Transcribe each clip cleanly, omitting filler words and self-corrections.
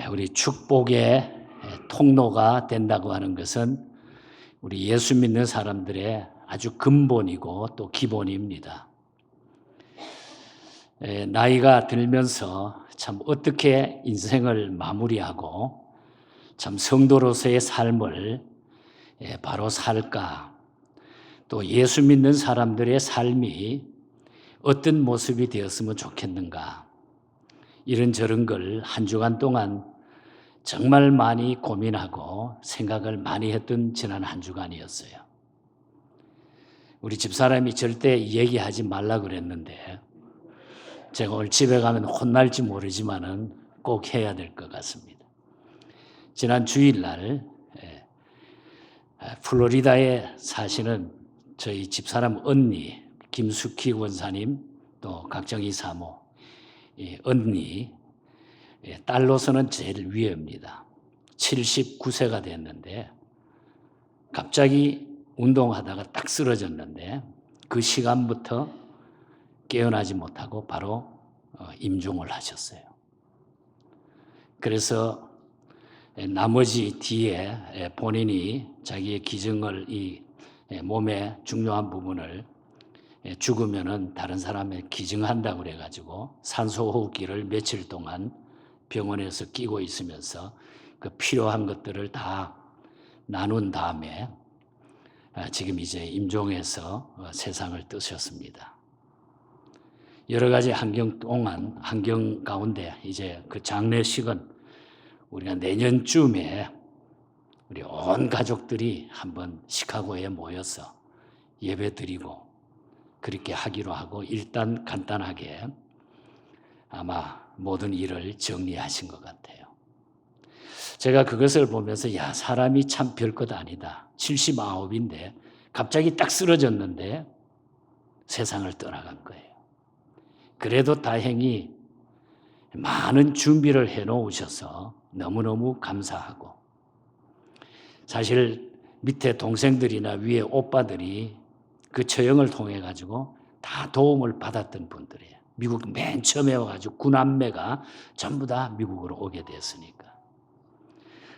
우리 축복의 통로가 된다고 하는 것은 우리 예수 믿는 사람들의 아주 근본이고 또 기본입니다. 나이가 들면서 참 어떻게 인생을 마무리하고 참 성도로서의 삶을 바로 살까, 또 예수 믿는 사람들의 삶이 어떤 모습이 되었으면 좋겠는가, 이런저런 걸 한 주간 동안 정말 많이 고민하고 생각을 많이 했던 지난 한 주간이었어요. 우리 집사람이 절대 얘기하지 말라 그랬는데 제가 오늘 집에 가면 혼날지 모르지만은 꼭 해야 될 것 같습니다. 지난 주일날 플로리다에 사시는 저희 집사람 언니 김숙희 원사님, 또 각정이 사모 언니, 딸로서는 제일 위에입니다. 79세가 됐는데 갑자기 운동하다가 딱 쓰러졌는데 그 시간부터 깨어나지 못하고 바로 임종을 하셨어요. 그래서 나머지 뒤에 본인이 자기의 기증을, 이 몸의 중요한 부분을 죽으면은 다른 사람에 기증한다고 그래가지고 산소호흡기를 며칠 동안 병원에서 끼고 있으면서 그 필요한 것들을 다 나눈 다음에 지금 이제 임종해서 세상을 뜨셨습니다. 여러 가지 환경 가운데 이제 그 장례식은 우리가 내년쯤에 우리 온 가족들이 한번 시카고에 모여서 예배 드리고 그렇게 하기로 하고 일단 간단하게 아마 모든 일을 정리하신 것 같아요. 제가 그것을 보면서 사람이 참 별것 아니다. 79인데 갑자기 딱 쓰러졌는데 세상을 떠나간 거예요. 그래도 다행히 많은 준비를 해놓으셔서 너무너무 감사하고, 사실 밑에 동생들이나 위에 오빠들이 그 처형을 통해 가지고 다 도움을 받았던 분들이에요. 미국 맨 처음에 와가지고 구남매가 전부 다 미국으로 오게 됐으니까.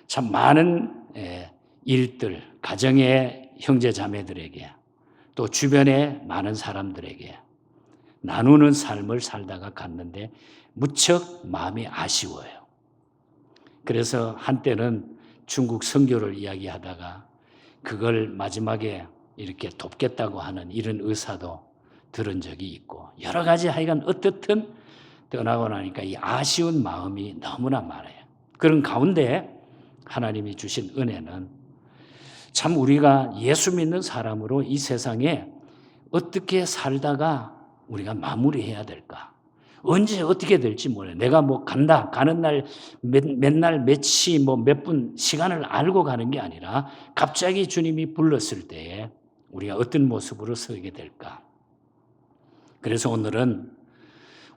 참 많은 일들, 가정의 형제 자매들에게 또 주변의 많은 사람들에게 나누는 삶을 살다가 갔는데 무척 마음이 아쉬워요. 그래서 한때는 중국 선교를 이야기하다가 그걸 마지막에 이렇게 돕겠다고 하는 이런 의사도 들은 적이 있고, 여러 가지 하여간 어떻든 떠나고 나니까 이 아쉬운 마음이 너무나 많아요. 그런 가운데 하나님이 주신 은혜는 참 우리가 예수 믿는 사람으로 이 세상에 어떻게 살다가 우리가 마무리해야 될까? 언제 어떻게 될지 몰라요. 내가 간다, 가는 날 몇 날, 몇 시, 몇 분 시간을 알고 가는 게 아니라 갑자기 주님이 불렀을 때에 우리가 어떤 모습으로 서게 될까? 그래서 오늘은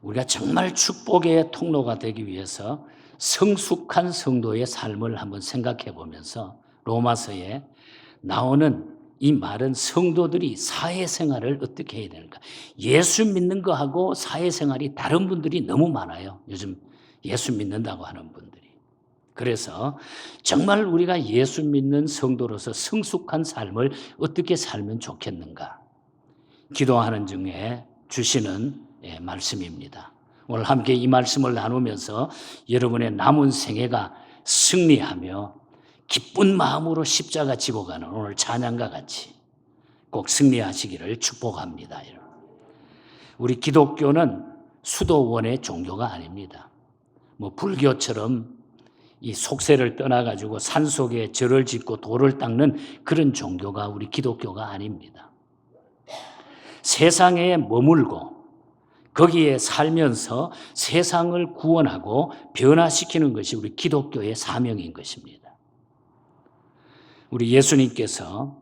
우리가 정말 축복의 통로가 되기 위해서 성숙한 성도의 삶을 한번 생각해 보면서 로마서에 나오는 이 말은 성도들이 사회생활을 어떻게 해야 되는가. 예수 믿는 거하고 사회생활이 다른 분들이 너무 많아요. 요즘 예수 믿는다고 하는 분들이. 그래서 정말 우리가 예수 믿는 성도로서 성숙한 삶을 어떻게 살면 좋겠는가. 기도하는 중에 주시는 말씀입니다. 오늘 함께 이 말씀을 나누면서 여러분의 남은 생애가 승리하며 기쁜 마음으로 십자가 지고 가는 오늘 찬양과 같이 꼭 승리하시기를 축복합니다. 우리 기독교는 수도원의 종교가 아닙니다. 불교처럼 이 속세를 떠나가지고 산속에 절을 짓고 돌을 닦는 그런 종교가 우리 기독교가 아닙니다. 세상에 머물고 거기에 살면서 세상을 구원하고 변화시키는 것이 우리 기독교의 사명인 것입니다. 우리 예수님께서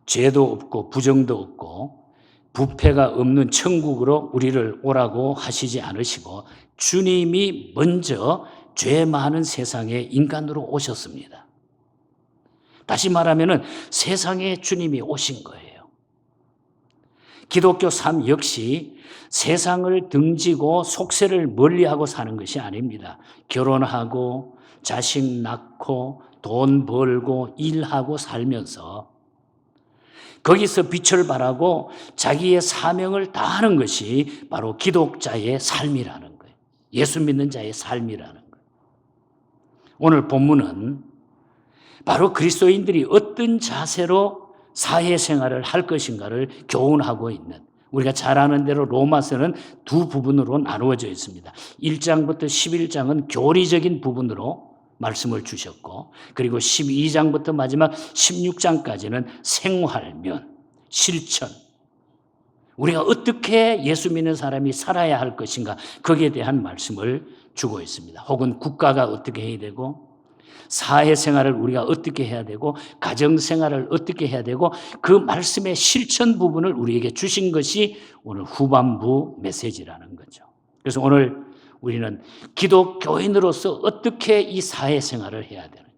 죄도 없고 부정도 없고 부패가 없는 천국으로 우리를 오라고 하시지 않으시고 주님이 먼저 죄 많은 세상에 인간으로 오셨습니다. 다시 말하면 세상에 주님이 오신 거예요. 기독교 삶 역시 세상을 등지고 속세를 멀리하고 사는 것이 아닙니다. 결혼하고 자식 낳고 돈 벌고 일하고 살면서 거기서 빛을 발하고 자기의 사명을 다하는 것이 바로 기독자의 삶이라는 거예요. 예수 믿는 자의 삶이라는 거예요. 오늘 본문은 바로 그리스도인들이 어떤 자세로 사회생활을 할 것인가를 교훈하고 있는, 우리가 잘 아는 대로 로마서는 두 부분으로 나누어져 있습니다. 1장부터 11장은 교리적인 부분으로 말씀을 주셨고, 그리고 12장부터 마지막 16장까지는 생활면, 실천, 우리가 어떻게 예수 믿는 사람이 살아야 할 것인가, 거기에 대한 말씀을 주고 있습니다. 혹은 국가가 어떻게 해야 되고, 사회생활을 우리가 어떻게 해야 되고, 가정생활을 어떻게 해야 되고, 그 말씀의 실천 부분을 우리에게 주신 것이 오늘 후반부 메시지라는 거죠. 그래서 오늘 우리는 기독교인으로서 어떻게 이 사회생활을 해야 되느냐,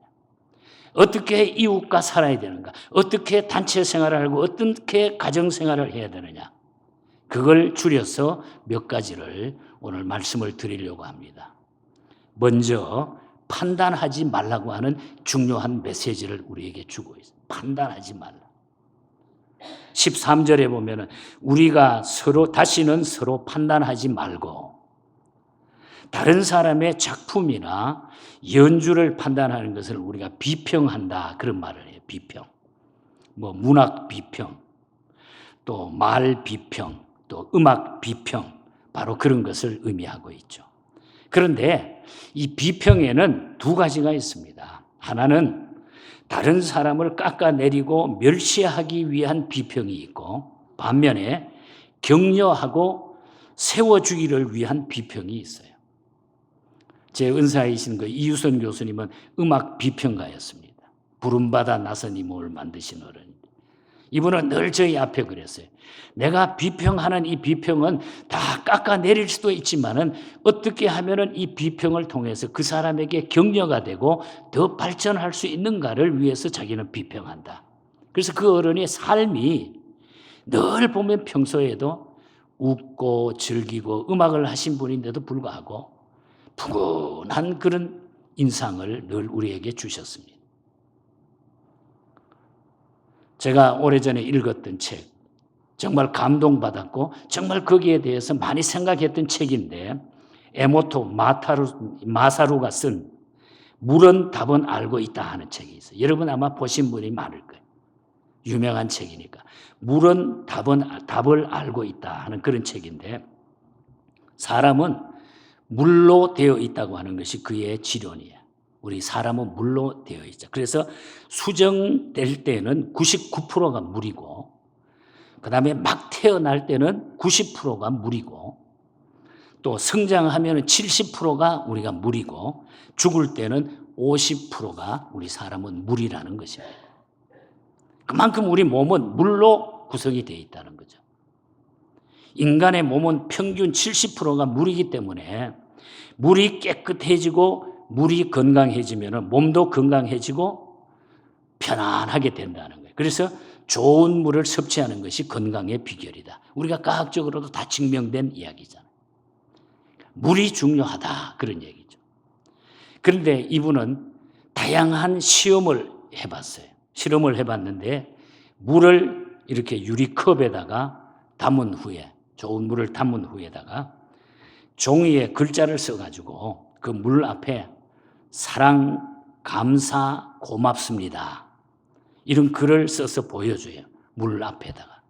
어떻게 이웃과 살아야 되는가, 어떻게 단체생활을 하고 어떻게 가정생활을 해야 되느냐, 그걸 줄여서 몇 가지를 오늘 말씀을 드리려고 합니다. 먼저 판단하지 말라고 하는 중요한 메시지를 우리에게 주고 있어요. 판단하지 말라. 13절에 보면은 우리가 다시는 서로 판단하지 말고 다른 사람의 작품이나 연주를 판단하는 것을 우리가 비평한다, 그런 말을 해요. 비평. 문학 비평, 또 말 비평, 또 음악 비평, 바로 그런 것을 의미하고 있죠. 그런데 이 비평에는 두 가지가 있습니다. 하나는 다른 사람을 깎아내리고 멸시하기 위한 비평이 있고, 반면에 격려하고 세워주기를 위한 비평이 있어요. 제 은사이신 이유선 교수님은 음악 비평가였습니다. 부름받아 나선 이 몸을 만드신 어른. 이분은 늘 저희 앞에 그랬어요. 내가 비평하는 이 비평은 다 깎아내릴 수도 있지만은 어떻게 하면은 이 비평을 통해서 그 사람에게 격려가 되고 더 발전할 수 있는가를 위해서 자기는 비평한다. 그래서 그 어른의 삶이 늘 보면 평소에도 웃고 즐기고 음악을 하신 분인데도 불구하고 푸근한 그런 인상을 늘 우리에게 주셨습니다. 제가 오래전에 읽었던 책, 정말 감동받았고 정말 거기에 대해서 많이 생각했던 책인데, 에모토 마사루가 쓴 물은 답은 알고 있다 하는 책이 있어요. 여러분 아마 보신 분이 많을 거예요. 유명한 책이니까. 물은 답을 알고 있다 하는 그런 책인데, 사람은 물로 되어 있다고 하는 것이 그의 지론이에요. 우리 사람은 물로 되어 있죠. 그래서 수정될 때는 99%가 물이고, 그 다음에 막 태어날 때는 90%가 물이고, 또 성장하면 70%가 우리가 물이고, 죽을 때는 50%가 우리 사람은 물이라는 것입니다. 그만큼 우리 몸은 물로 구성이 되어 있다는 거죠. 인간의 몸은 평균 70%가 물이기 때문에 물이 깨끗해지고 물이 건강해지면 몸도 건강해지고 편안하게 된다는 거예요. 그래서 좋은 물을 섭취하는 것이 건강의 비결이다. 우리가 과학적으로도 다 증명된 이야기잖아요. 물이 중요하다, 그런 얘기죠. 그런데 이분은 다양한 시험을 해봤어요. 실험을 해봤는데 물을 이렇게 유리컵에다가 담은 후에, 좋은 물을 담은 후에다가 종이에 글자를 써가지고 그 물 앞에 사랑, 감사, 고맙습니다, 이런 글을 써서 보여줘요. 물 앞에다가.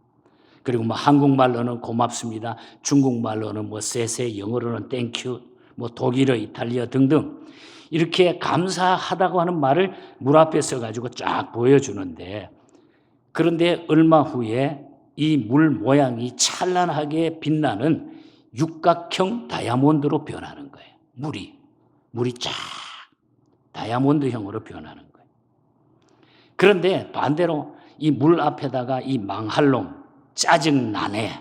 그리고 한국말로는 고맙습니다, 중국말로는 세세, 영어로는 땡큐, 독일어, 이탈리아 등등 이렇게 감사하다고 하는 말을 물 앞에 써가지고 쫙 보여주는데, 그런데 얼마 후에 이 물 모양이 찬란하게 빛나는 육각형 다이아몬드로 변하는 거예요. 물이 쫙 다이아몬드형으로 변하는 거예요. 그런데 반대로 이 물 앞에다가 이 망할놈, 짜증나네,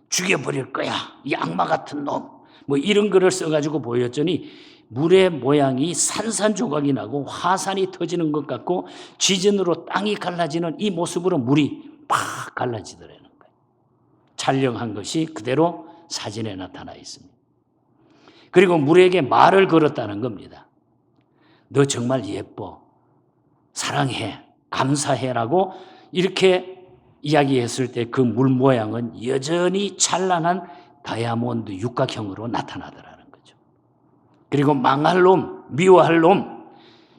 죽여버릴 거야, 이 악마 같은 놈, 이런 글을 써가지고 보였더니 물의 모양이 산산조각이 나고 화산이 터지는 것 같고 지진으로 땅이 갈라지는 이 모습으로 물이 팍 갈라지더라는 거예요. 촬영한 것이 그대로 사진에 나타나 있습니다. 그리고 물에게 말을 걸었다는 겁니다. 너 정말 예뻐, 사랑해, 감사해라고 이렇게 이야기했을 때 그 물 모양은 여전히 찬란한 다이아몬드 육각형으로 나타나더라는 거죠. 그리고 망할 놈, 미워할 놈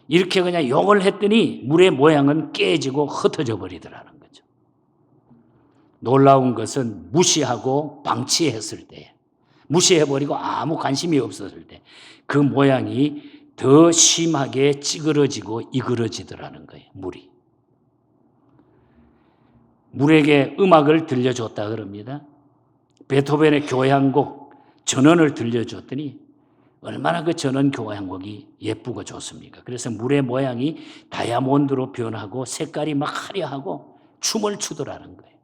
이렇게 그냥 욕을 했더니 물의 모양은 깨지고 흩어져 버리더라는 거죠. 놀라운 것은 무시하고 방치했을 때, 무시해버리고 아무 관심이 없었을 때 그 모양이 더 심하게 찌그러지고 이그러지더라는 거예요. 물이. 물에게 음악을 들려줬다 그럽니다. 베토벤의 교향곡 전원을 들려줬더니 얼마나 그 전원 교향곡이 예쁘고 좋습니까? 그래서 물의 모양이 다이아몬드로 변하고 색깔이 막 화려하고 춤을 추더라는 거예요.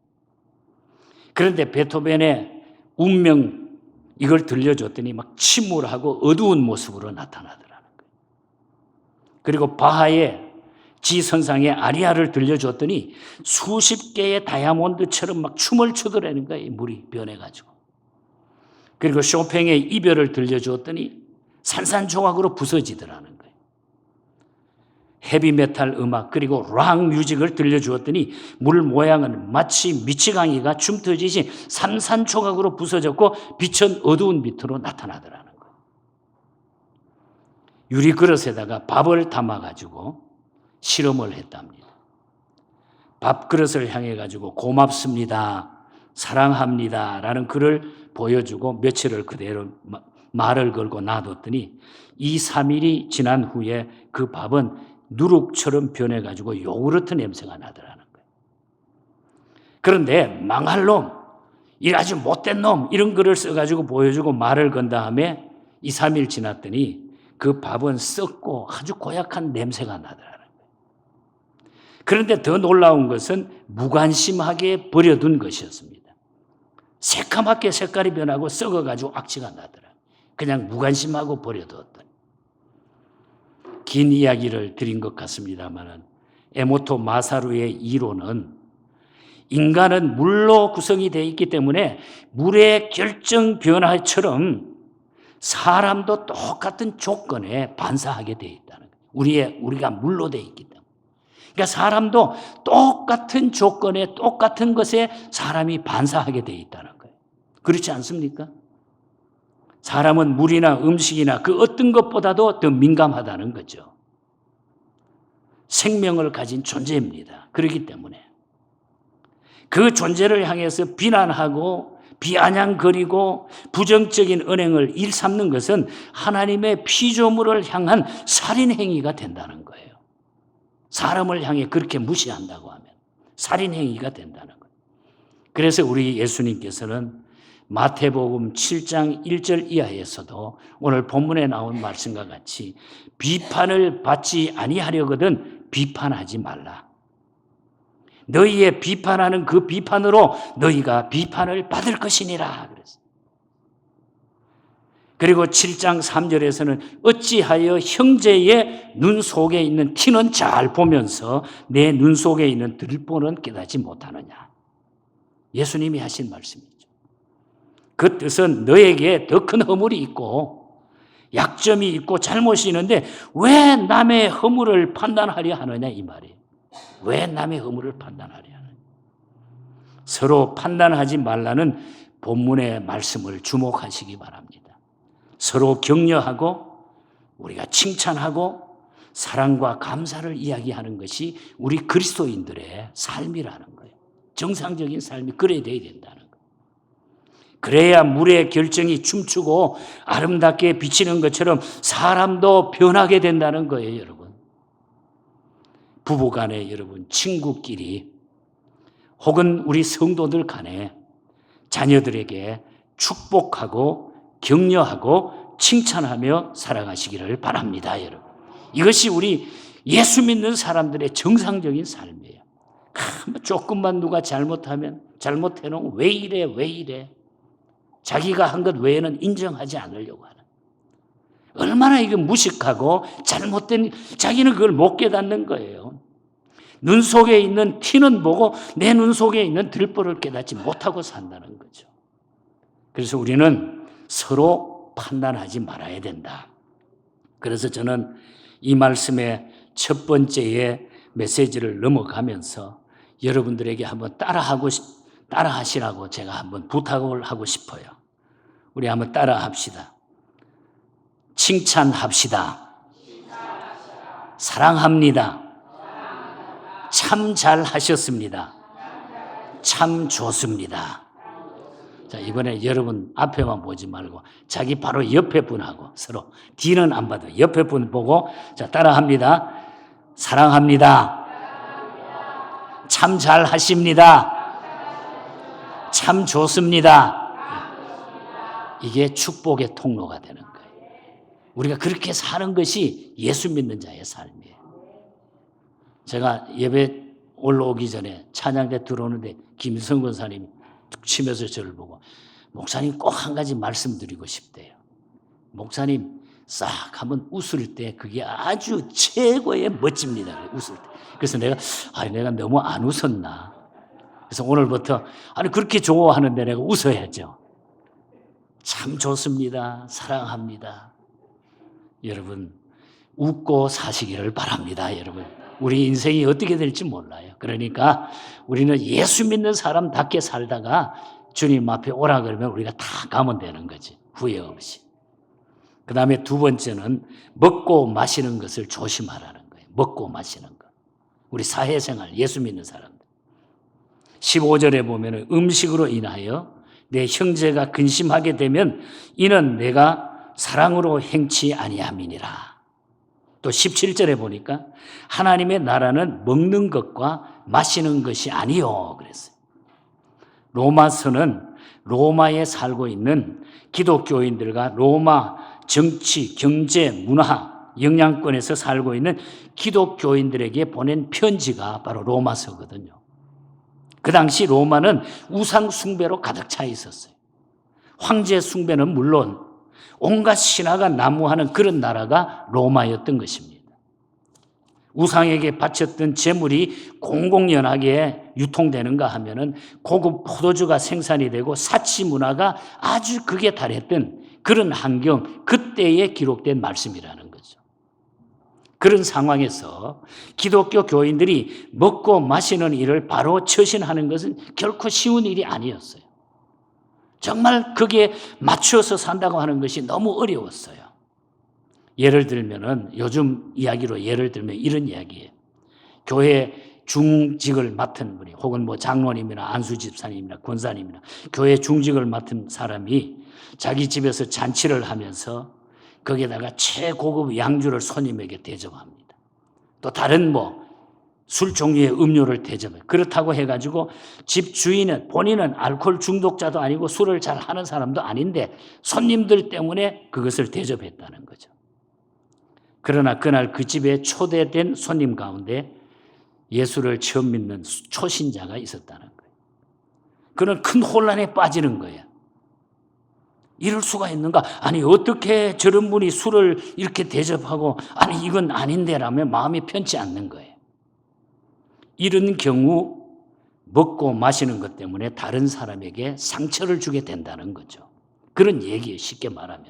그런데 베토벤의 운명 이걸 들려줬더니 막 침울하고 어두운 모습으로 나타나더라는 거예요. 그리고 바하의 지선상의 아리아를 들려줬더니 수십 개의 다이아몬드처럼 막 춤을 추더라는 거예요. 물이 변해가지고. 그리고 쇼팽의 이별을 들려줬더니 산산조각으로 부서지더라는 거예요. 헤비메탈 음악 그리고 락 뮤직을 들려주었더니 물 모양은 마치 미치광이가 춤터지시 산산조각으로 부서졌고 빛은 어두운 빛으로 나타나더라는 거예요. 유리그릇에다가 밥을 담아가지고 실험을 했답니다. 밥그릇을 향해 가지고 고맙습니다, 사랑합니다 라는 글을 보여주고 며칠을 그대로 말을 걸고 놔뒀더니 2, 3일이 지난 후에 그 밥은 누룩처럼 변해가지고 요구르트 냄새가 나더라는 거예요. 그런데 망할 놈, 이 아주 못된 놈 이런 글을 써가지고 보여주고 말을 건 다음에 2, 3일 지났더니 그 밥은 썩고 아주 고약한 냄새가 나더라는 거예요. 그런데 더 놀라운 것은 무관심하게 버려둔 것이었습니다. 새카맣게 색깔이 변하고 썩어가지고 악취가 나더라. 그냥 무관심하고 버려두었더니. 긴 이야기를 드린 것 같습니다만 에모토 마사루의 이론은 인간은 물로 구성이 되어 있기 때문에 물의 결정 변화처럼 사람도 똑같은 조건에 반사하게 되어 있다는 거예요. 우리가 물로 되어 있기 때문에. 그러니까 사람도 똑같은 조건에 똑같은 것에 사람이 반사하게 되어 있다는 거예요. 그렇지 않습니까? 사람은 물이나 음식이나 그 어떤 것보다도 더 민감하다는 거죠. 생명을 가진 존재입니다. 그렇기 때문에 그 존재를 향해서 비난하고 비아냥거리고 부정적인 언행을 일삼는 것은 하나님의 피조물을 향한 살인행위가 된다는 거예요. 사람을 향해 그렇게 무시한다고 하면 살인행위가 된다는 거예요. 그래서 우리 예수님께서는 마태복음 7장 1절 이하에서도 오늘 본문에 나온 말씀과 같이 비판을 받지 아니하려거든 비판하지 말라. 너희의 비판하는 그 비판으로 너희가 비판을 받을 것이니라. 그랬어요. 그리고 7장 3절에서는 어찌하여 형제의 눈 속에 있는 티는 잘 보면서 내 눈 속에 있는 들보는 깨닫지 못하느냐. 예수님이 하신 말씀이죠. 그 뜻은 너에게 더 큰 허물이 있고 약점이 있고 잘못이 있는데 왜 남의 허물을 판단하려 하느냐 이 말이에요. 왜 남의 허물을 판단하려 하느냐. 서로 판단하지 말라는 본문의 말씀을 주목하시기 바랍니다. 서로 격려하고 우리가 칭찬하고 사랑과 감사를 이야기하는 것이 우리 그리스도인들의 삶이라는 거예요. 정상적인 삶이 그래야 돼야 된다는 거예요. 그래야 물의 결정이 춤추고 아름답게 비치는 것처럼 사람도 변하게 된다는 거예요, 여러분. 부부간에 여러분, 친구끼리 혹은 우리 성도들 간에 자녀들에게 축복하고 격려하고 칭찬하며 살아가시기를 바랍니다, 여러분. 이것이 우리 예수 믿는 사람들의 정상적인 삶이에요. 조금만 누가 잘못해놓으면 왜 이래. 자기가 한 것 외에는 인정하지 않으려고 하는. 얼마나 이거 무식하고 잘못된, 자기는 그걸 못 깨닫는 거예요. 눈 속에 있는 티는 보고 내 눈 속에 있는 들보를 깨닫지 못하고 산다는 거죠. 그래서 우리는 서로 판단하지 말아야 된다. 그래서 저는 이 말씀의 첫 번째의 메시지를 넘어가면서 여러분들에게 한번 따라하시라고 제가 한번 부탁을 하고 싶어요. 우리 한번 따라합시다. 칭찬합시다. 사랑합니다. 참 잘하셨습니다. 참 좋습니다. 자, 이번에 여러분 앞에만 보지 말고 자기 바로 옆에 분하고 서로 뒤는 안 봐도 옆에 분 보고 자, 따라합니다. 사랑합니다. 참 잘하십니다. 참 좋습니다. 이게 축복의 통로가 되는 거예요. 우리가 그렇게 사는 것이 예수 믿는 자의 삶이에요. 제가 예배 올라오기 전에 찬양대 들어오는데 김성 권사님이 툭 치면서 저를 보고 목사님 꼭 한 가지 말씀드리고 싶대요. 목사님 싹 한번 웃을 때 그게 아주 최고의 멋집니다. 웃을 때. 그래서 내가 너무 안 웃었나. 그래서 오늘부터 그렇게 좋아하는데 내가 웃어야죠. 참 좋습니다. 사랑합니다. 여러분 웃고 사시기를 바랍니다. 여러분 우리 인생이 어떻게 될지 몰라요. 그러니까 우리는 예수 믿는 사람답게 살다가 주님 앞에 오라 그러면 우리가 다 가면 되는 거지. 후회 없이. 그 다음에 두 번째는 먹고 마시는 것을 조심하라는 거예요. 먹고 마시는 것. 우리 사회생활 예수 믿는 사람들. 15절에 보면 음식으로 인하여 내 형제가 근심하게 되면 이는 내가 사랑으로 행치 아니함이니라. 또 17절에 보니까 하나님의 나라는 먹는 것과 마시는 것이 아니요 그랬어요. 로마서는 로마에 살고 있는 기독교인들과 로마 정치, 경제, 문화, 영향권에서 살고 있는 기독교인들에게 보낸 편지가 바로 로마서거든요. 그 당시 로마는 우상 숭배로 가득 차 있었어요. 황제 숭배는 물론 온갖 신화가 난무하는 그런 나라가 로마였던 것입니다. 우상에게 바쳤던 재물이 공공연하게 유통되는가 하면은 고급 포도주가 생산이 되고 사치 문화가 아주 극에 달했던 그런 환경, 그때에 기록된 말씀이라는 거죠. 그런 상황에서 기독교 교인들이 먹고 마시는 일을 바로 처신하는 것은 결코 쉬운 일이 아니었어요. 정말 거기에 맞춰서 산다고 하는 것이 너무 어려웠어요. 예를 들면은 요즘 이야기로 예를 들면 이런 이야기예요. 교회 중직을 맡은 분이 혹은 장로님이나 안수집사님이나 권사님이나 교회 중직을 맡은 사람이 자기 집에서 잔치를 하면서 거기에다가 최고급 양주를 손님에게 대접합니다. 또 다른 술 종류의 음료를 대접해요. 그렇다고 해가지고 집 주인은 본인은 알코올 중독자도 아니고 술을 잘 하는 사람도 아닌데 손님들 때문에 그것을 대접했다는 거죠. 그러나 그날 그 집에 초대된 손님 가운데 예수를 처음 믿는 초신자가 있었다는 거예요. 그는 큰 혼란에 빠지는 거예요. 이럴 수가 있는가? 아니 어떻게 저런 분이 술을 이렇게 대접하고 이건 아닌데라며 마음이 편치 않는 거예요. 이런 경우 먹고 마시는 것 때문에 다른 사람에게 상처를 주게 된다는 거죠. 그런 얘기예요. 쉽게 말하면.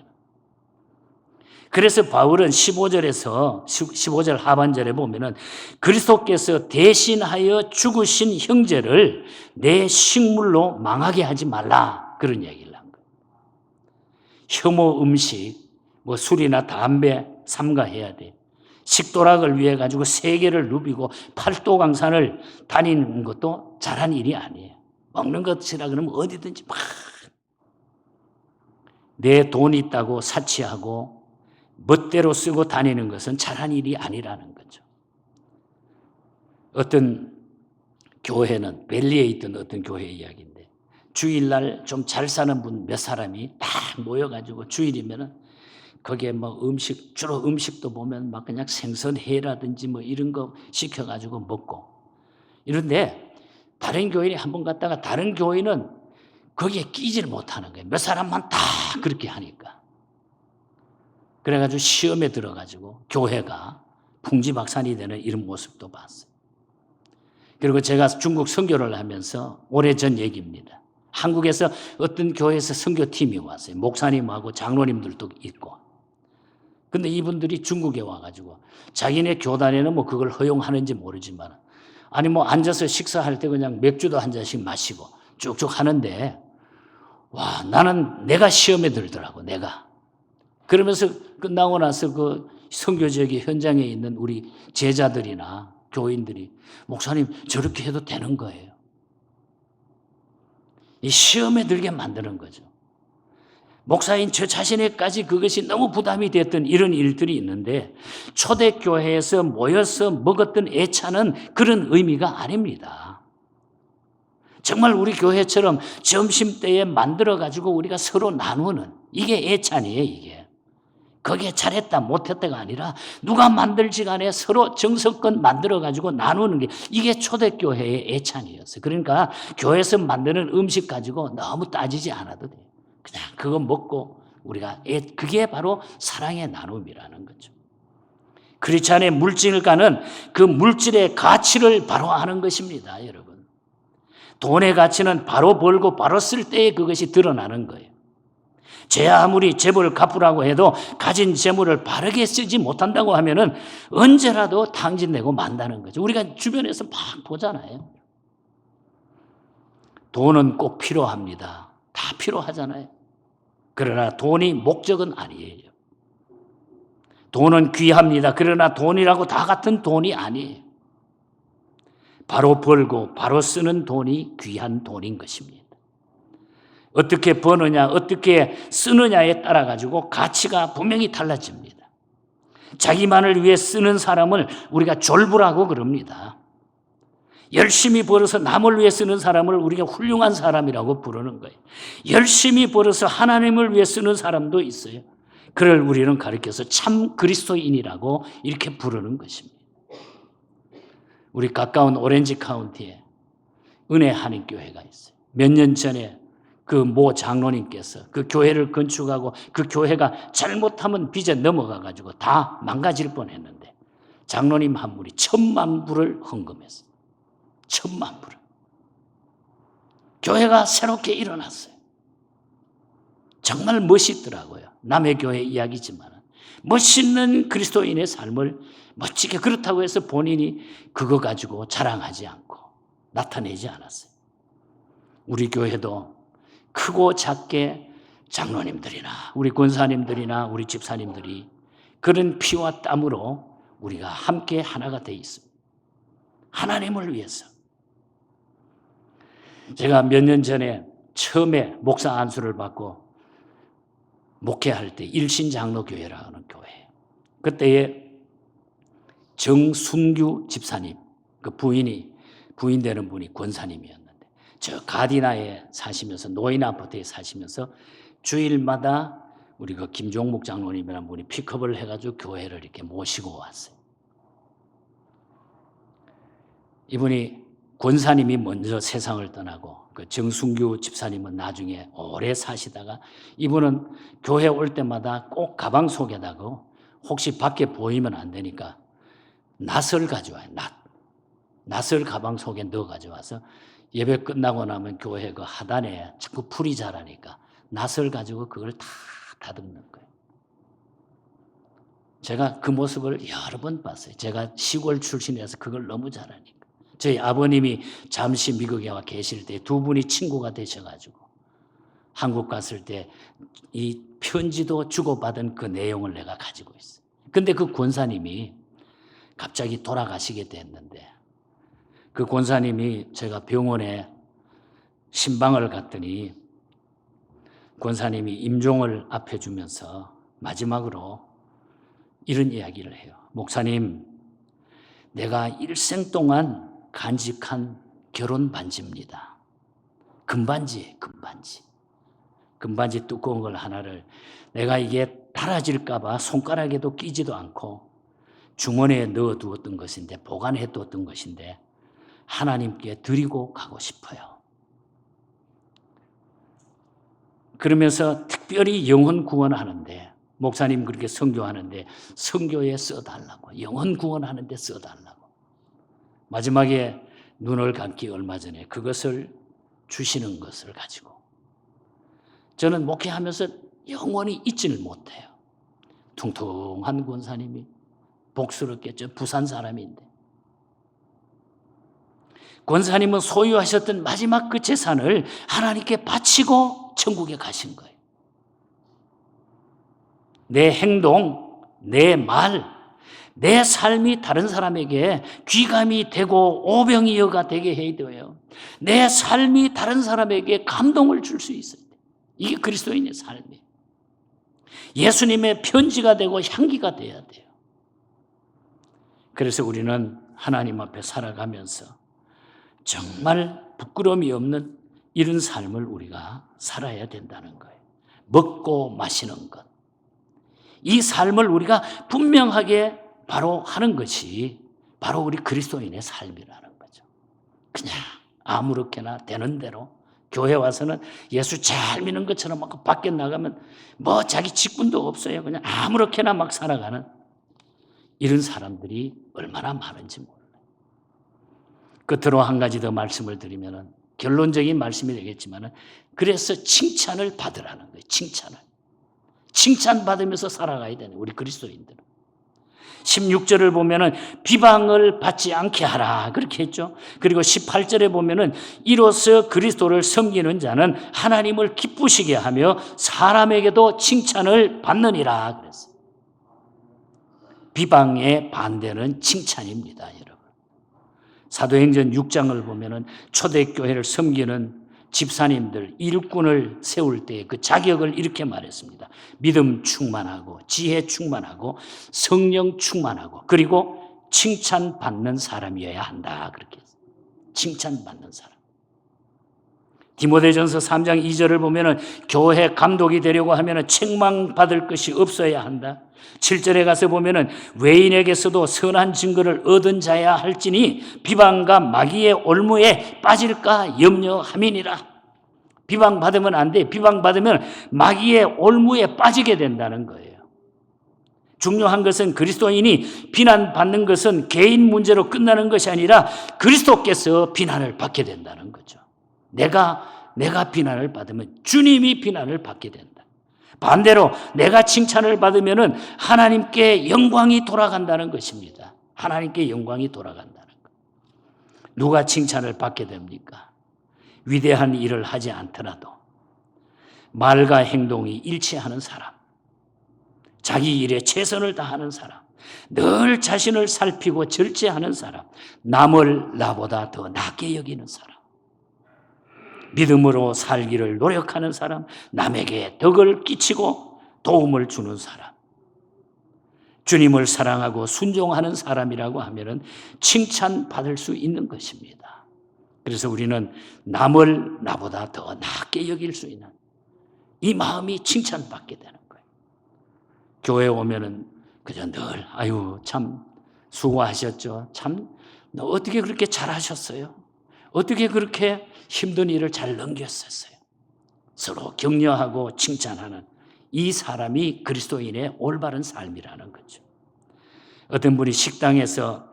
그래서 바울은 15절 하반절에 보면은 그리스도께서 대신하여 죽으신 형제를 내 식물로 망하게 하지 말라. 그런 얘기를 한 거예요. 혐오 음식, 술이나 담배 삼가해야 돼. 식도락을 위해 가지고 세계를 누비고 팔도강산을 다니는 것도 잘한 일이 아니에요. 먹는 것이라 그러면 어디든지 막 내 돈 있다고 사치하고 멋대로 쓰고 다니는 것은 잘한 일이 아니라는 거죠. 어떤 교회는 벨리에 있던 어떤 교회 이야기인데 주일날 좀 잘 사는 분 몇 사람이 딱 모여가지고 주일이면은 거기에 주로 음식도 보면 그냥 생선회라든지 이런 거 시켜가지고 먹고. 이런데 다른 교인이 한번 갔다가 다른 교인은 거기에 끼지를 못하는 거예요. 몇 사람만 다 그렇게 하니까. 그래가지고 시험에 들어가지고 교회가 풍지박산이 되는 이런 모습도 봤어요. 그리고 제가 중국 선교를 하면서 오래전 얘기입니다. 한국에서 어떤 교회에서 선교팀이 왔어요. 목사님하고 장로님들도 있고. 근데 이분들이 중국에 와가지고 자기네 교단에는 뭐 그걸 허용하는지 모르지만 아니 뭐 앉아서 식사할 때 그냥 맥주도 한 잔씩 마시고 쭉쭉 하는데 와 나는 내가 시험에 들더라고 내가. 그러면서 끝나고 나서 그 선교지역의 현장에 있는 우리 제자들이나 교인들이 목사님 저렇게 해도 되는 거예요. 이 시험에 들게 만드는 거죠. 목사인 저 자신에까지 그것이 너무 부담이 됐던 이런 일들이 있는데 초대교회에서 모여서 먹었던 애찬은 그런 의미가 아닙니다. 정말 우리 교회처럼 점심때에 만들어가지고 우리가 서로 나누는 이게 애찬이에요, 이게. 거기에 잘했다, 못했다가 아니라 누가 만들지 간에 서로 정성껏 만들어가지고 나누는 게 이게 초대교회의 애찬이었어요. 그러니까 교회에서 만드는 음식 가지고 너무 따지지 않아도 돼요. 그냥 그거 먹고 우리가 그게 바로 사랑의 나눔이라는 거죠. 크리스찬의 물질가는 그 물질의 가치를 바로 아는 것입니다, 여러분. 돈의 가치는 바로 벌고 바로 쓸 때에 그것이 드러나는 거예요. 제 아무리 재벌을 갚으라고 해도 가진 재물을 바르게 쓰지 못한다고 하면은 언제라도 탕진되고 만다는 거죠. 우리가 주변에서 막 보잖아요. 돈은 꼭 필요합니다. 다 필요하잖아요. 그러나 돈이 목적은 아니에요. 돈은 귀합니다. 그러나 돈이라고 다 같은 돈이 아니에요. 바로 벌고 바로 쓰는 돈이 귀한 돈인 것입니다. 어떻게 버느냐, 어떻게 쓰느냐에 따라 가지고 가치가 분명히 달라집니다. 자기만을 위해 쓰는 사람을 우리가 졸부라고 그럽니다. 열심히 벌어서 남을 위해 쓰는 사람을 우리가 훌륭한 사람이라고 부르는 거예요. 열심히 벌어서 하나님을 위해 쓰는 사람도 있어요. 그를 우리는 가르쳐서 참 그리스도인이라고 이렇게 부르는 것입니다. 우리 가까운 오렌지 카운티에 은혜 한인교회가 있어요. 몇 년 전에 그 모 장로님께서 그 교회를 건축하고 그 교회가 잘못하면 빚에 넘어가가지고 다 망가질 뻔했는데 장로님 한 분이 1,000만 불을 헌금했어요. 1,000만 불을. 교회가 새롭게 일어났어요. 정말 멋있더라고요. 남의 교회 이야기지만 멋있는 그리스도인의 삶을 멋지게 그렇다고 해서 본인이 그거 가지고 자랑하지 않고 나타내지 않았어요. 우리 교회도 크고 작게 장로님들이나 우리 권사님들이나 우리 집사님들이 그런 피와 땀으로 우리가 함께 하나가 돼 있습니다. 하나님을 위해서. 제가 몇 년 전에 처음에 목사 안수를 받고 목회할 때 일신장로교회라는 교회. 그때에 정순규 집사님, 그 부인 되는 분이 권사님이었는데 저 가디나에 사시면서 노인 아파트에 사시면서 주일마다 우리 그 김종목 장로님이라는 분이 픽업을 해가지고 교회를 이렇게 모시고 왔어요. 이분이 권사님이 먼저 세상을 떠나고 그 정순규 집사님은 나중에 오래 사시다가 이분은 교회 올 때마다 꼭 가방 속에다가 혹시 밖에 보이면 안 되니까 낫을 가져와요. 낫을 가방 속에 넣어 가져와서 예배 끝나고 나면 교회 그 하단에 자꾸 풀이 자라니까 낫을 가지고 그걸 다 다듬는 거예요. 제가 그 모습을 여러 번 봤어요. 제가 시골 출신이라서 그걸 너무 잘하니까. 저희 아버님이 잠시 미국에 와 계실 때 두 분이 친구가 되셔가지고 한국 갔을 때 이 편지도 주고받은 그 내용을 내가 가지고 있어요. 근데 그 권사님이 갑자기 돌아가시게 됐는데 그 권사님이 제가 병원에 신방을 갔더니 권사님이 임종을 앞에 주면서 마지막으로 이런 이야기를 해요. 목사님, 내가 일생 동안 간직한 결혼 반지입니다. 금반지예요, 금반지. 금반지 두꺼운 걸 하나를 내가 이게 닳아질까 봐 손가락에도 끼지도 않고 주머니에 넣어두었던 것인데 보관해 두었던 것인데 하나님께 드리고 가고 싶어요. 그러면서 특별히 영혼 구원하는데 목사님 그렇게 선교하는데 선교에 써달라고 영혼 구원하는데 써달라고 마지막에 눈을 감기 얼마 전에 그것을 주시는 것을 가지고 저는 목회하면서 영원히 잊지를 못해요. 퉁퉁한 권사님이 복스럽겠죠. 부산 사람인데. 권사님은 소유하셨던 마지막 그 재산을 하나님께 바치고 천국에 가신 거예요. 내 행동, 내 말, 내 삶이 다른 사람에게 귀감이 되고 오병이어가 되게 해야 돼요. 내 삶이 다른 사람에게 감동을 줄 수 있어요. 이게 그리스도인의 삶이에요. 예수님의 편지가 되고 향기가 돼야 돼요. 그래서 우리는 하나님 앞에 살아가면서 정말 부끄러움이 없는 이런 삶을 우리가 살아야 된다는 거예요. 먹고 마시는 것. 이 삶을 우리가 분명하게 바로 하는 것이 바로 우리 그리스도인의 삶이라는 거죠. 그냥 아무렇게나 되는 대로 교회 와서는 예수 잘 믿는 것처럼 막 밖에 나가면 뭐 자기 직분도 없어요. 그냥 아무렇게나 막 살아가는 이런 사람들이 얼마나 많은지 몰라요. 끝으로 한 가지 더 말씀을 드리면 결론적인 말씀이 되겠지만 그래서 칭찬을 받으라는 거예요. 칭찬을. 칭찬받으면서 살아가야 되는 우리 그리스도인들은. 16절을 보면은 비방을 받지 않게 하라 그렇게 했죠. 그리고 18절에 보면은 이로써 그리스도를 섬기는 자는 하나님을 기쁘시게 하며 사람에게도 칭찬을 받느니라 그랬어요. 비방의 반대는 칭찬입니다, 여러분. 사도행전 6장을 보면은 초대교회를 섬기는 집사님들, 일꾼을 세울 때 그 자격을 이렇게 말했습니다. 믿음 충만하고 지혜 충만하고 성령 충만하고 그리고 칭찬받는 사람이어야 한다. 그렇게 했어요. 칭찬받는 사람. 디모데전서 3장 2절을 보면은 교회 감독이 되려고 하면은 책망받을 것이 없어야 한다. 7절에 가서 보면은 외인에게서도 선한 증거를 얻은 자야 할지니 비방과 마귀의 올무에 빠질까 염려함이니라. 비방받으면 안 돼. 비방받으면 마귀의 올무에 빠지게 된다는 거예요. 중요한 것은 그리스도인이 비난받는 것은 개인 문제로 끝나는 것이 아니라 그리스도께서 비난을 받게 된다는 거죠. 내가 비난을 받으면 주님이 비난을 받게 된다. 반대로 내가 칭찬을 받으면 하나님께 영광이 돌아간다는 것입니다. 하나님께 영광이 돌아간다는 것. 누가 칭찬을 받게 됩니까? 위대한 일을 하지 않더라도 말과 행동이 일치하는 사람, 자기 일에 최선을 다하는 사람, 늘 자신을 살피고 절제하는 사람, 남을 나보다 더 낫게 여기는 사람, 믿음으로 살기를 노력하는 사람, 남에게 덕을 끼치고 도움을 주는 사람, 주님을 사랑하고 순종하는 사람이라고 하면 칭찬받을 수 있는 것입니다. 그래서 우리는 남을 나보다 더 낫게 여길 수 있는 이 마음이 칭찬받게 되는 거예요. 교회에 오면은 그저 늘 아유 참 수고하셨죠. 참 어떻게 그렇게 잘하셨어요? 어떻게 그렇게 힘든 일을 잘 넘겼었어요? 서로 격려하고 칭찬하는 이 사람이 그리스도인의 올바른 삶이라는 거죠. 어떤 분이 식당에서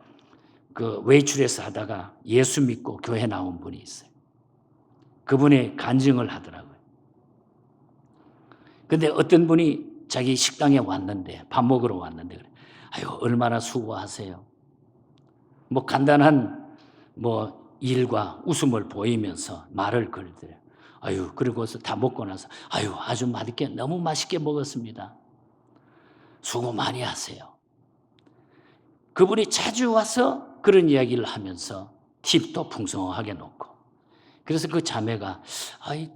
그 외출해서 하다가 예수 믿고 교회 나온 분이 있어요. 그분이 간증을 하더라고요. 근데 어떤 분이 자기 식당에 왔는데 밥 먹으러 왔는데 그래. 아유 얼마나 수고하세요. 뭐 간단한 일과 웃음을 보이면서 말을 걸더래요. 아유 그리고서 다 먹고 나서 아유 아주 맛있게 너무 맛있게 먹었습니다. 수고 많이 하세요. 그분이 자주 와서 그런 이야기를 하면서 팁도 풍성하게 놓고 그래서 그 자매가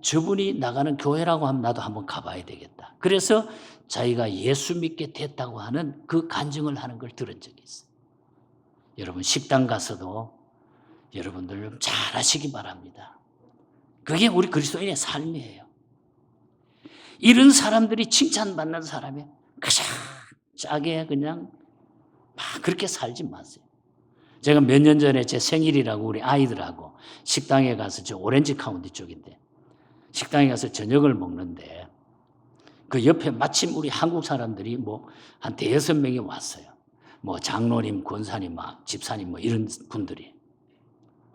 저분이 나가는 교회라고 하면 나도 한번 가봐야 되겠다. 그래서 자기가 예수 믿게 됐다고 하는 그 간증을 하는 걸 들은 적이 있어요. 여러분 식당 가서도 여러분들 잘 하시기 바랍니다. 그게 우리 그리스도인의 삶이에요. 이런 사람들이 칭찬받는 사람이 가장 짜게 그냥 막 그렇게 살지 마세요. 제가 몇 년 전에 제 생일이라고 우리 아이들하고 식당에 가서 저 오렌지 카운티 쪽인데 식당에 가서 저녁을 먹는데 그 옆에 마침 우리 한국 사람들이 한 대여섯 명이 왔어요. 장로님, 권사님, 집사님 이런 분들이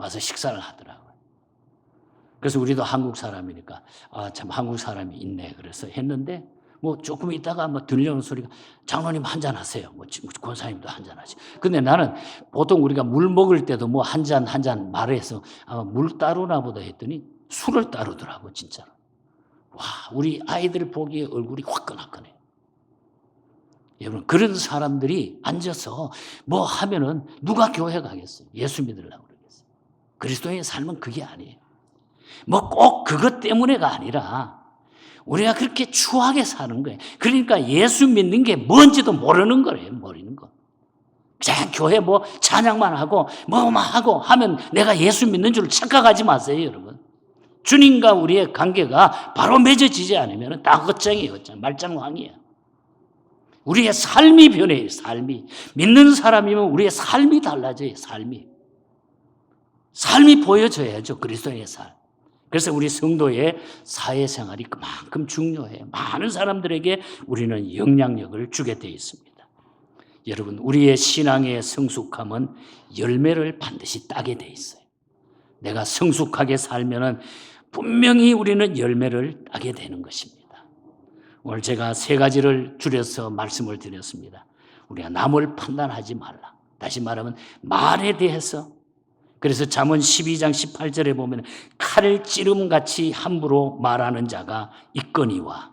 와서 식사를 하더라고요. 그래서 우리도 한국 사람이니까 참 한국 사람이 있네 그래서 했는데 뭐 조금 있다가 뭐 들려오는 소리가 장로님 한잔 하세요. 뭐 권사님도 한잔 하시. 근데 나는 보통 우리가 물 먹을 때도 뭐 한 잔 말해서 물 따르나 보다 했더니 술을 따르더라고 진짜로. 와, 우리 아이들 보기에 얼굴이 화끈화끈해. 여러분 그런 사람들이 앉아서 뭐 하면은 누가 교회 가겠어요? 예수 믿으려고 그러겠어요? 그리스도인의 삶은 그게 아니에요. 뭐 꼭 그것 때문에가 아니라 우리가 그렇게 추하게 사는 거예요. 그러니까 예수 믿는 게 뭔지도 모르는 거예요. 모르는 거. 그냥 교회 뭐 찬양만 하고 뭐만 하고 하면 내가 예수 믿는 줄 착각하지 마세요, 여러분. 주님과 우리의 관계가 바로 맺어지지 않으면 다 헛장이에요. 말짱왕이에요. 우리의 삶이 변해요. 삶이. 믿는 사람이면 우리의 삶이 달라져요. 삶이 보여져야죠. 그리스도의 삶. 그래서 우리 성도의 사회생활이 그만큼 중요해요. 많은 사람들에게 우리는 영향력을 주게 되어 있습니다. 여러분 우리의 신앙의 성숙함은 열매를 반드시 따게 되어 있어요. 내가 성숙하게 살면은 분명히 우리는 열매를 따게 되는 것입니다. 오늘 제가 3가지를 줄여서 말씀을 드렸습니다. 우리가 남을 판단하지 말라. 다시 말하면 말에 대해서. 그래서 잠언 12장 18절에 보면 칼을 찌름같이 함부로 말하는 자가 있거니와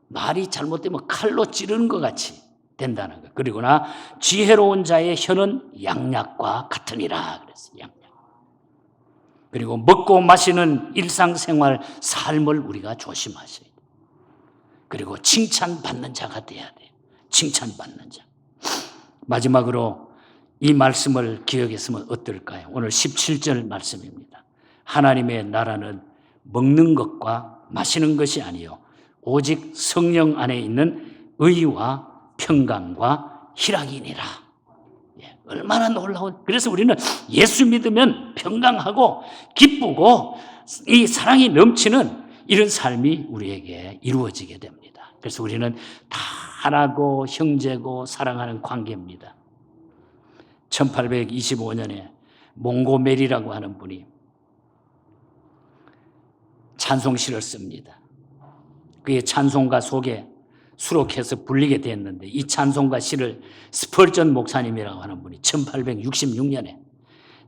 말이 잘못되면 칼로 찌르는 것 같이 된다는 것. 그리고나 지혜로운 자의 혀는 양약과 같으니라 그랬어요. 양약. 그리고 먹고 마시는 일상생활 삶을 우리가 조심하셔야 돼요. 그리고 칭찬받는 자가 돼야 돼요. 칭찬받는 자. 마지막으로 이 말씀을 기억했으면 어떨까요? 오늘 17절 말씀입니다. 하나님의 나라는 먹는 것과 마시는 것이 아니요 오직 성령 안에 있는 의와 평강과 희락이니라. 얼마나 놀라운. 그래서 우리는 예수 믿으면 평강하고 기쁘고 이 사랑이 넘치는 이런 삶이 우리에게 이루어지게 됩니다. 그래서 우리는 다 하나고 형제고 사랑하는 관계입니다. 1825년에 몽고메리라고 하는 분이 찬송시를 씁니다. 그의 찬송가 속에 수록해서 불리게 됐는데 이 찬송가 시를 스펄전 목사님이라고 하는 분이 1866년에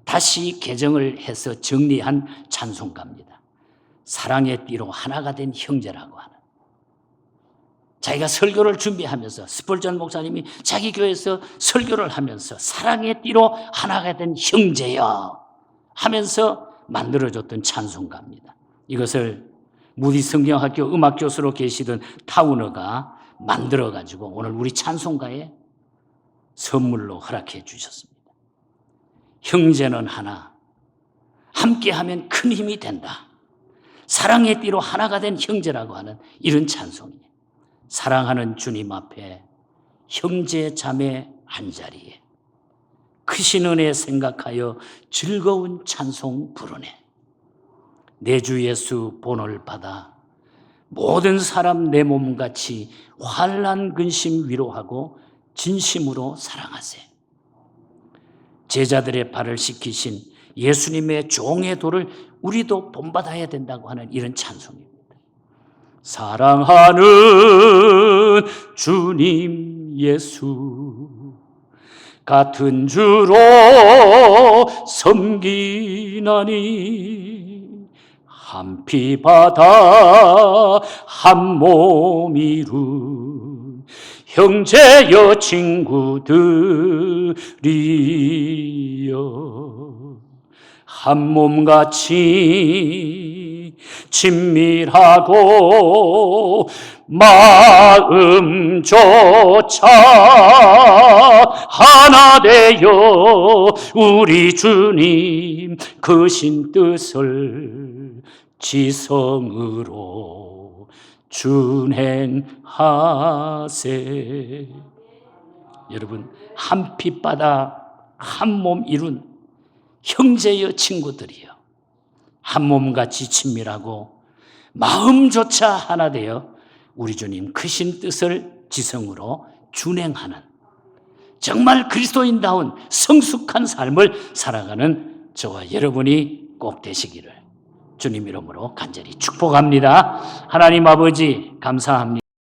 다시 개정을 해서 정리한 찬송가입니다. 사랑의 띠로 하나가 된 형제라고 하는. 자기가 설교를 준비하면서 스펄전 목사님이 자기 교회에서 설교를 하면서 사랑의 띠로 하나가 된 형제여 하면서 만들어줬던 찬송가입니다. 이것을 무디 성경학교 음악교수로 계시던 타우너가 만들어가지고 오늘 우리 찬송가에 선물로 허락해 주셨습니다. 형제는 하나, 함께하면 큰 힘이 된다. 사랑의 띠로 하나가 된 형제라고 하는 이런 찬송이에요. 사랑하는 주님 앞에 형제 자매 한자리에 크신 은혜 생각하여 즐거운 찬송 부르네. 내 주 예수 본을 받아 모든 사람 내 몸같이 환난 근심 위로하고 진심으로 사랑하세. 제자들의 발을 씻기신 예수님의 종의 도를 우리도 본받아야 된다고 하는 이런 찬송입니다. 사랑하는 주님 예수 같은 주로 섬기나니 한 피 바다 한 몸 이룬 형제여 친구들이여 한 몸같이 친밀하고 마음조차 하나 되어 우리 주님 크신 뜻을 지성으로 준행하세. 여러분 한 핏바다 한 몸 이룬 형제여 친구들이여 한 몸같이 친밀하고 마음조차 하나 되어 우리 주님 크신 뜻을 지성으로 준행하는 정말 그리스도인다운 성숙한 삶을 살아가는 저와 여러분이 꼭 되시기를 주님 이름으로 간절히 축복합니다. 하나님 아버지 감사합니다.